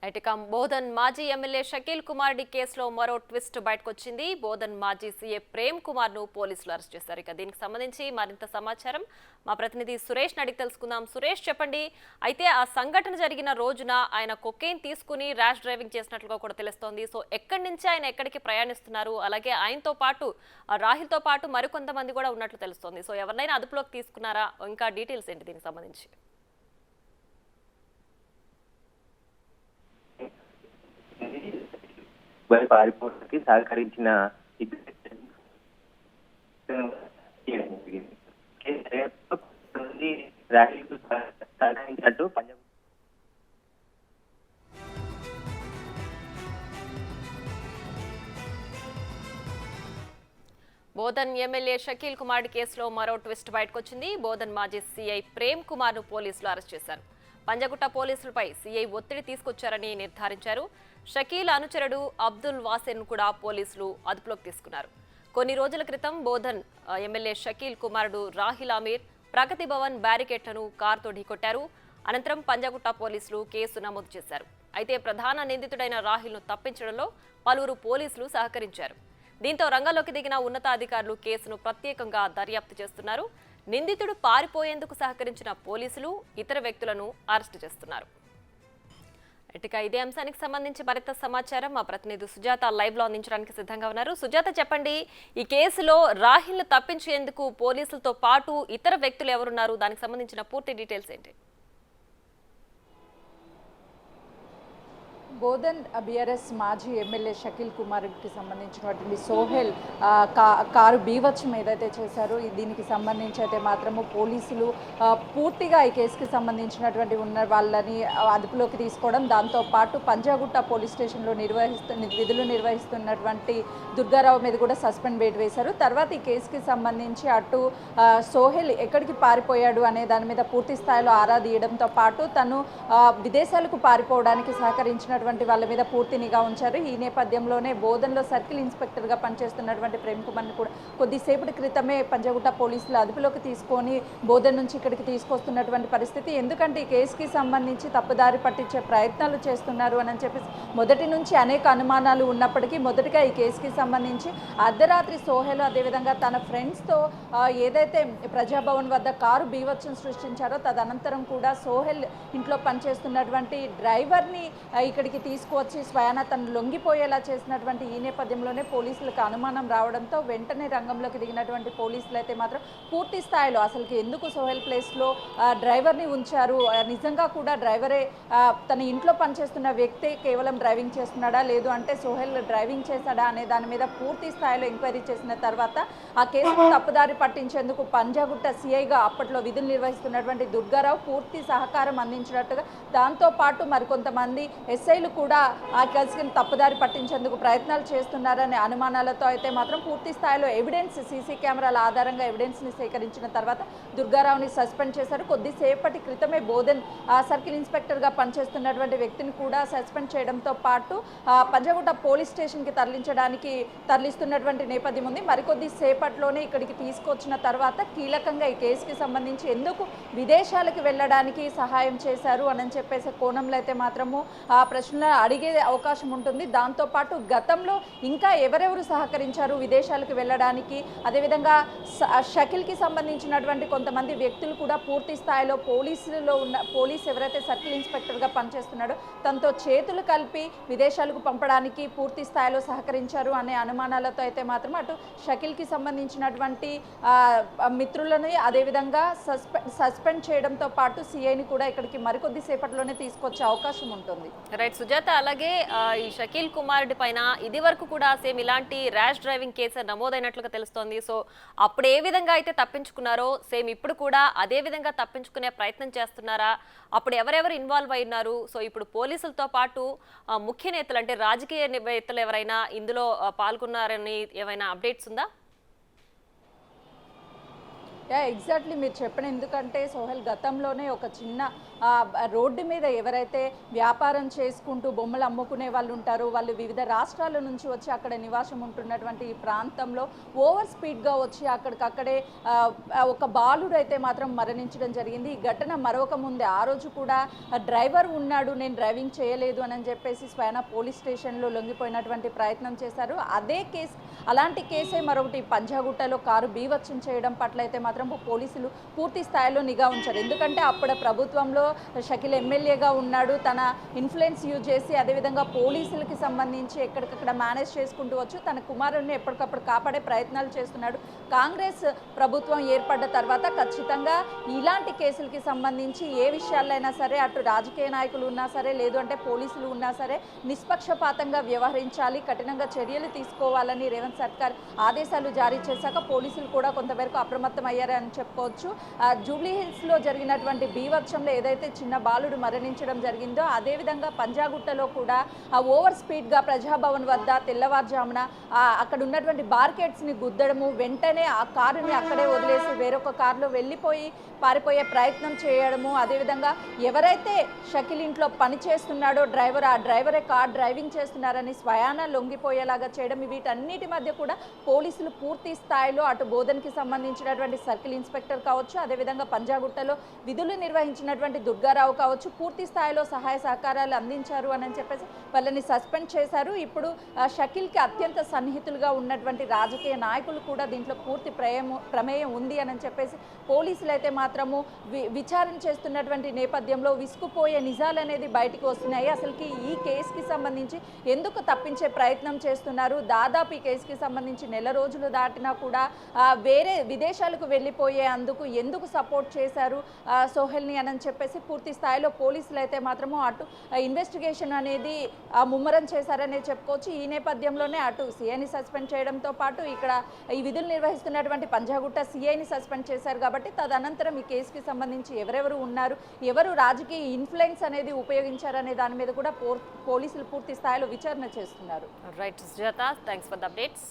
ఇక బోధన్ మాజీ MLA Shakeel Kumar D కేసులో మరో ట్విస్ట్ బయటకొచ్చింది. బోధన్ మాజీ సీఏ ప్రేమ్ కుమార్ ను పోలీసులు అరెస్ట్ చేశారు. ఇక దీనికి సంబంధించి మరింత సమాచారం మా ప్రతినిధి సురేష్ అడిగి తెలుసుకుందాం. సురేష్, చెప్పండి. అయితే ఆ సంఘటన జరిగిన రోజున ఆయన కొకైన్ తీసుకుని ర్యాష్ డ్రైవింగ్ చేసినట్లుగా కూడా తెలుస్తోంది. సో ఎక్కడి నుంచి ఆయన ఎక్కడికి ప్రయాణిస్తున్నారు, అలాగే ఆయనతో పాటు రాహిల్ తో పాటు మరికొంతమంది కూడా ఉన్నట్లు తెలుస్తోంది. సో ఎవరినైనా అదుపులోకి తీసుకున్నారా? ఇంకా డీటెయిల్స్ ఏంటి దీనికి సంబంధించి? పారిపోవడానికి సహకరించిన సహకరించినట్టు పంజాబ్ బోధన్ ఎమ్మెల్యే షకీల్ కుమార్ కేసులో మరో ట్విస్ట్ బయటకొచ్చింది. బోధన్ మాజీ సీఐ ప్రేమ్ కుమార్ ను పోలీసులు అరెస్ట్ చేశారు. పంజగుట్ట పోలీసులపై సీఐ ఒత్తిడి తీసుకొచ్చారని నిర్ధారించారు. షకీల్ అనుచరుడు అబ్దుల్ వాసెన్ కూడా పోలీసులు అదుపులోకి తీసుకున్నారు. కొన్ని రోజుల క్రితం బోధన్ ఎమ్మెల్యే షకీల్ కుమారుడు రాహిల్ అమీర్ ప్రగతి భవన్ బ్యారికేడ్లను కారుతో ఢీకొట్టారు. అనంతరం పంజగుట్ట పోలీసులు కేసు నమోదు చేశారు. అయితే ప్రధాన నిందితుడైన రాహిల్ ను తప్పించడంలో పలువురు పోలీసులు సహకరించారు. దీంతో రంగంలోకి దిగిన ఉన్నతాధికారులు కేసును ప్రత్యేకంగా దర్యాప్తు చేస్తున్నారు. నిందితుడు పారిపోయేందుకు సహకరించిన పోలీసులు ఇతర వ్యక్తులను అరెస్టు చేస్తున్నారు. ఇక ఇదే అంశానికి సంబంధించి మరింత సమాచారం మా ప్రతినిధి సుజాత లైవ్ లో అందించడానికి సిద్ధంగా ఉన్నారు. సుజాత, చెప్పండి. ఈ కేసులో రాహిల్ తప్పించేందుకు పోలీసులతో పాటు ఇతర వ్యక్తులు ఎవరున్నారు? దానికి సంబంధించిన పూర్తి డీటెయిల్స్ ఏంటి? బోధన్ బీఆర్ఎస్ మాజీ ఎమ్మెల్యే షకీల్ కుమార్కి సంబంధించినటువంటి సోహెల్ కారు బీవత్సం ఏదైతే చేశారో దీనికి సంబంధించి అయితే మాత్రము పోలీసులు పూర్తిగా ఈ కేసుకి సంబంధించినటువంటి ఉన్న వాళ్ళని అదుపులోకి తీసుకోవడం, దాంతోపాటు పంజాగుట్ట పోలీస్ స్టేషన్లో విధులు నిర్వహిస్తున్నటువంటి దుర్గారావు మీద కూడా సస్పెండ్ వేశారు. తర్వాత ఈ కేసుకి సంబంధించి అటు సోహెల్ ఎక్కడికి పారిపోయాడు అనే దాని మీద పూర్తి స్థాయిలో ఆరా తీయడంతో పాటు తను విదేశాలకు పారిపోవడానికి సహకరించినటువంటి వాళ్ళ మీద పూర్తి నిఘా ఉంచారు. ఈ నేపథ్యంలోనే బోధన్లో సర్కిల్ ఇన్స్పెక్టర్గా పనిచేస్తున్నటువంటి ప్రేమ్ కుమార్ని కూడా కొద్దిసేపటి క్రితమే పంజగుట్ట పోలీసులు అదుపులోకి తీసుకొని బోధన్ నుంచి ఇక్కడికి తీసుకొస్తున్నటువంటి పరిస్థితి. ఎందుకంటే ఈ కేసుకి సంబంధించి తప్పుదారి పట్టించే ప్రయత్నాలు చేస్తున్నారు అని చెప్పేసి మొదటి నుంచి అనేక అనుమానాలు ఉన్నప్పటికీ మొదటిగా ఈ కేసుకి సంబంధించి అర్ధరాత్రి సోహెల్ అదేవిధంగా తన ఫ్రెండ్స్తో ఏదైతే ప్రజాభవన్ వద్ద కారు బీవత్సం సృష్టించారో తదనంతరం కూడా సోహెల్ ఇంట్లో పనిచేస్తున్నటువంటి డ్రైవర్ని ఇక్కడికి తీసుకువచ్చి స్వయాన తను లొంగిపోయేలా చేసినటువంటి ఈ నేపథ్యంలోనే పోలీసులకు అనుమానం రావడంతో వెంటనే రంగంలోకి దిగినటువంటి పోలీసులు అయితే మాత్రం పూర్తి స్థాయిలో అసలుకి ఎందుకు సోహెల్ ప్లేస్లో డ్రైవర్ని ఉంచారు, నిజంగా కూడా డ్రైవరే తన ఇంట్లో పనిచేస్తున్న వ్యక్తే కేవలం డ్రైవింగ్ చేస్తున్నాడా, లేదు అంటే సోహెల్ డ్రైవింగ్ చేశాడా అనే దాని మీద పూర్తి స్థాయిలో ఎంక్వైరీ చేసిన తర్వాత ఆ కేసును తప్పుదారి పట్టించేందుకు పంజాగుట్ట సిఐగా అప్పట్లో విధులు నిర్వహిస్తున్నటువంటి దుర్గారావు పూర్తి సహకారం అందించినట్టుగా, దాంతోపాటు మరికొంతమంది ఎస్ఐలు కూడా ఆ కేసుని తప్పుదారి పట్టించేందుకు ప్రయత్నాలు చేస్తున్నారనే అనుమానాలతో అయితే మాత్రం పూర్తి స్థాయిలో ఎవిడెన్స్ సీసీ కెమెరాల ఆధారంగా ఎవిడెన్స్ని సేకరించిన తర్వాత దుర్గారావుని సస్పెండ్ చేశారు. కొద్దిసేపటి క్రితమే బోధన్ సర్కిల్ ఇన్స్పెక్టర్గా పనిచేస్తున్నటువంటి వ్యక్తిని కూడా సస్పెండ్ చేయడంతో పాటు పంజగుట్ట పోలీస్ స్టేషన్కి తరలిస్తున్నటువంటి నేపథ్యం ఉంది. మరికొద్ది సేపట్లోనే ఇక్కడికి తీసుకొచ్చిన తర్వాత కీలకంగా ఈ కేసుకి సంబంధించి ఎందుకు విదేశాలకు వెళ్ళడానికి సహాయం చేశారు అని చెప్పేసి కోణంలో అయితే మాత్రము ఆ ప్రశ్నలు అడిగే అవకాశం ఉంటుంది. దాంతోపాటు గతంలో ఇంకా ఎవరెవరు సహకరించారు విదేశాలకు వెళ్ళడానికి, అదేవిధంగా షకీల్కి సంబంధించినటువంటి కొంతమంది వ్యక్తులు కూడా పూర్తి స్థాయిలో పోలీస్ ఎవరైతే సర్కిల్ ఇన్స్పెక్టర్గా పనిచేస్తున్నాడో తనతో చేతులు కలిపి విదేశాలకు పంపడానికి పూర్తి స్థాయిలో సహకరించారు అనే అనుమానాలతో అయితే మాత్రం అటు షకీల్కి సంబంధించినటువంటి మిత్రులని అదేవిధంగా సస్పెండ్ చేయడంతో పాటు సిఐని కూడా ఇక్కడికి మరికొద్ది సేపట్లోనే తీసుకొచ్చే అవకాశం ఉంటుంది. రైట్ సుజాత, అలాగే ఈ షకీల్ కుమార్ పైన ఇది వరకు కూడా సేమ్ ఇలాంటి ర్యాష్ డ్రైవింగ్ కేసు నమోదైనట్లుగా తెలుస్తోంది. సో అప్పుడు ఏ విధంగా అయితే తప్పించుకున్నారో సేమ్ ఇప్పుడు కూడా అదే విధంగా తప్పించుకునే ప్రయత్నం చేస్తున్నారా? అప్పుడు ఎవరెవరు ఇన్వాల్వ్ అయినారు? సో ఇప్పుడు పోలీసులతో పాటు ముఖ్య నేతలు అంటే రాజకీయ నేతలు ఎవరైనా ఇందులో పాల్గొన్నారని ఏమైనా అప్డేట్స్ ఉందా? ఎగ్జాక్ట్లీ మీరు చెప్పిన, ఎందుకంటే సోహెల్ గతంలోనే ఒక చిన్న రోడ్డు మీద ఎవరైతే వ్యాపారం చేసుకుంటూ బొమ్మలు అమ్ముకునే వాళ్ళు ఉంటారో వాళ్ళు వివిధ రాష్ట్రాల నుంచి వచ్చి అక్కడ నివాసం ఉంటున్నటువంటి ఈ ప్రాంతంలో ఓవర్ స్పీడ్గా వచ్చి అక్కడికక్కడే ఒక బాలుడు అయితే మాత్రం మరణించడం జరిగింది. ఈ ఘటన మరొక ముందే ఆ రోజు కూడా డ్రైవర్ ఉన్నాడు, నేను డ్రైవింగ్ చేయలేదు అని చెప్పేసి స్వయాన పోలీస్ స్టేషన్లో లొంగిపోయినటువంటి ప్రయత్నం చేశారు. అదే కేసు, అలాంటి కేసే మరొకటి పంజాగుట్టలో కారు బీభత్సం చేయడం పట్ల అయితే మాత్రం పోలీసులు పూర్తి స్థాయిలో నిఘా ఉంచారు. ఎందుకంటే అప్పుడు ప్రభుత్వంలో షకీల్ ఎమ్మెల్యేగా ఉన్నాడు, తన ఇన్ఫ్లుయెన్స్ యూజ్ చేసి అదేవిధంగా పోలీసులకి సంబంధించి ఎక్కడికక్కడ మేనేజ్ చేసుకుంటూ వచ్చు తన కుమారుడిని ఎప్పటికప్పుడు కాపాడే ప్రయత్నాలు చేస్తున్నాడు. కాంగ్రెస్ ప్రభుత్వం ఏర్పడ్డ తర్వాత ఖచ్చితంగా ఇలాంటి కేసులకి సంబంధించి ఏ విషయాలైనా సరే అటు రాజకీయ నాయకులు ఉన్నా సరే లేదు అంటే పోలీసులు ఉన్నా సరే నిష్పక్షపాతంగా వ్యవహరించాలి, కఠినంగా చర్యలు తీసుకోవాలని రేవంత్ సర్కార్ ఆదేశాలు జారీ చేశాక పోలీసులు కూడా కొంతవరకు అప్రమత్తం అయ్యారని చెప్పుకోవచ్చు. జూబ్లీ హిల్స్లో జరిగినటువంటి బీభత్సంలో ఏదైతే చిన్న బాలుడు మరణించడం జరిగిందో అదేవిధంగా పంజాగుట్టలో కూడా ఓవర్ స్పీడ్గా ప్రజాభవన్ వద్ద తెల్లవారుజామున అక్కడ ఉన్నటువంటి బార్కెట్స్ని గుద్దడము, వెంటనే ఆ కారుని అక్కడే వదిలేసి వేరొక కారులో పారిపోయే ప్రయత్నం చేయడము, అదేవిధంగా ఎవరైతే షకీల్ ఇంట్లో పని చేస్తున్నాడో డ్రైవర్, ఆ డ్రైవరే కార్ డ్రైవింగ్ చేస్తున్నారని స్వయాన లొంగిపోయేలాగా చేయడం, వీటన్నిటి మధ్య కూడా పోలీసులు పూర్తి స్థాయిలో అటు బోధన్కి సంబంధించినటువంటి సర్కిల్ ఇన్స్పెక్టర్ కావచ్చు, అదేవిధంగా పంజాగుట్టలో విధులు నిర్వహించినటువంటి దుర్గారావు కావచ్చు, పూర్తి స్థాయిలో సహాయ సహకారాలు అందించారు అని చెప్పేసి వాళ్ళని సస్పెండ్ చేశారు. ఇప్పుడు షకీల్కి అత్యంత సన్నిహితులుగా ఉన్నటువంటి రాజకీయ నాయకులు కూడా దీంట్లో పూర్తి ప్రమేయం ఉంది అని చెప్పేసి పోలీసులు అయితే మాత్రము విచారణ చేస్తున్నటువంటి నేపథ్యంలో విసుకుపోయే నిజాలు అనేది బయటికి వస్తున్నాయి. అసలుకి ఈ కేసుకి సంబంధించి ఎందుకు తప్పించే ప్రయత్నం చేస్తున్నారు, దాదాపు ఈ కేసుకి సంబంధించి నెల రోజులు దాటినా కూడా వేరే విదేశాలకు వెళ్ళిపోయే అందుకు ఎందుకు సపోర్ట్ చేశారు సోహెల్ని అని చెప్పేసి పూర్తి స్థాయిలో పోలీసులు అయితే మాత్రము అటు ఇన్వెస్టిగేషన్ అనేది ముమ్మరం చేశారనే చెప్పుకోవచ్చు. ఈ నేపథ్యంలోనే అటు సీఐని సస్పెండ్ చేయడంతో పాటు ఇక్కడ ఈ విధులు నిర్వహిస్తున్నటువంటి పంజాగుట్ట సీఐని సస్పెండ్ చేశారు. కాబట్టి తదనంతరం ఈ కేసుకి సంబంధించి ఎవరెవరు ఉన్నారు, ఎవరు రాజకీయ ఇన్ఫ్లుయెన్స్ అనేది ఉపయోగించారనే దాని మీద కూడా పోలీసులు పూర్తి స్థాయిలో విచారణ చేస్తున్నారు. Right Sujatha, thanks for the updates.